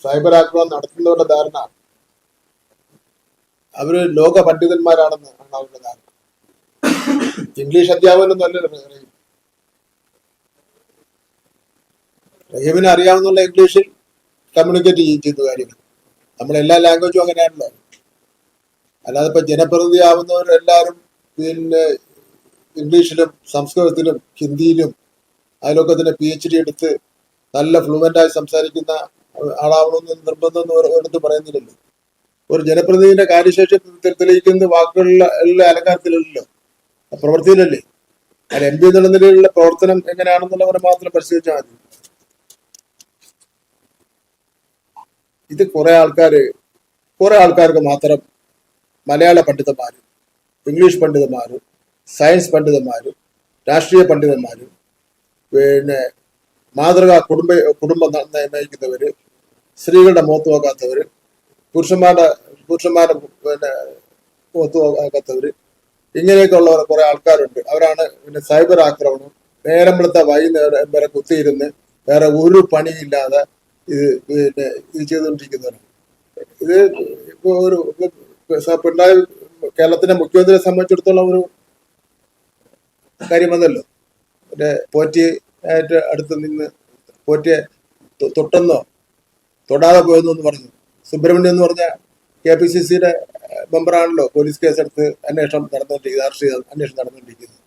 Cyber ആക്രമണം നടത്തുന്നവരുടെ ധാരണ അവര് ലോക പണ്ഡിതന്മാരാണെന്ന് ആണ് അവരുടെ ധാരണ. ഇംഗ്ലീഷ് അധ്യാപകനൊന്നും അല്ലല്ലോ റഹീമിന് അറിയാവുന്ന ഇംഗ്ലീഷിൽ കമ്മ്യൂണിക്കേറ്റ് ചെയ്യുന്ന കാര്യങ്ങൾ. നമ്മളെല്ലാ ലാംഗ്വേജും അങ്ങനെയാണല്ലോ. അല്ലാതെ ഇപ്പൊ ജനപ്രതിനിധി ആവുന്നവരെല്ലാവരും പിന്നെ ഇംഗ്ലീഷിലും സംസ്കൃതത്തിലും ഹിന്ദിയിലും അതിലൊക്കെ തന്നെ PhD എടുത്ത് നല്ല ഫ്ലുവൻ്റായി സംസാരിക്കുന്ന ആളാവണമെന്ന് നിർബന്ധം ഒരിടത്ത് പറയുന്നില്ലല്ലോ. ഒരു ജനപ്രതിനിധിയുടെ കാര്യശേഷി തെളിയിക്കുന്നത് വാക്കുകളിലെ അലങ്കാരത്തിലല്ലോ, പ്രവൃത്തിയിലല്ലേ. അത് MP എന്നുള്ള നിലയിലുള്ള പ്രവർത്തനം എങ്ങനെയാണെന്നുള്ളവരെ മാത്രം പരിശോധിച്ചാൽ മതി. ഇത് കുറെ ആൾക്കാർക്ക് മാത്രം മലയാള പണ്ഡിതന്മാരും ഇംഗ്ലീഷ് പണ്ഡിതന്മാരും സയൻസ് പണ്ഡിതന്മാരും രാഷ്ട്രീയ പണ്ഡിതന്മാരും പിന്നെ മാതൃകാ കുടുംബം നയിക്കുന്നവര്, സ്ത്രീകളുടെ മുഖത്ത് നോക്കാത്തവര്, പുരുഷന്മാരുടെ പിന്നെ മുഖത്ത് നോക്കാത്തവര്, ഇങ്ങനെയൊക്കെ ഉള്ളവർ കുറെ ആൾക്കാരുണ്ട്. അവരാണ് പിന്നെ സൈബർ ആക്രമണം നേരം വെളുത്ത വൈകുന്നേരം വരെ കുത്തിയിരുന്ന് വേറെ ഒരു പണിയില്ലാതെ ഇത് ചെയ്തുകൊണ്ടിരിക്കുന്നവരാണ്. ഇത് ഇപ്പൊ ഒരു പിണറായി കേരളത്തിന്റെ മുഖ്യമന്ത്രിയെ സംബന്ധിച്ചിടത്തോളം ഒരു കാര്യം വന്നല്ലോ. പോറ്റി ആയിട്ട് അടുത്ത് നിന്ന് പോറ്റിയെ തൊട്ടെന്നോ തൊടാതെ പോയെന്നോ എന്ന് പറഞ്ഞു. സുബ്രഹ്മണ്യം എന്ന് പറഞ്ഞ KPCCയുടെ മെമ്പറാണല്ലോ പോലീസ് കേസെടുത്ത് അന്വേഷണം നടന്നുകൊണ്ടിരിക്കുന്നത്, രാഷ്ട്രീയ അന്വേഷണം നടന്നുകൊണ്ടിരിക്കുന്നത്.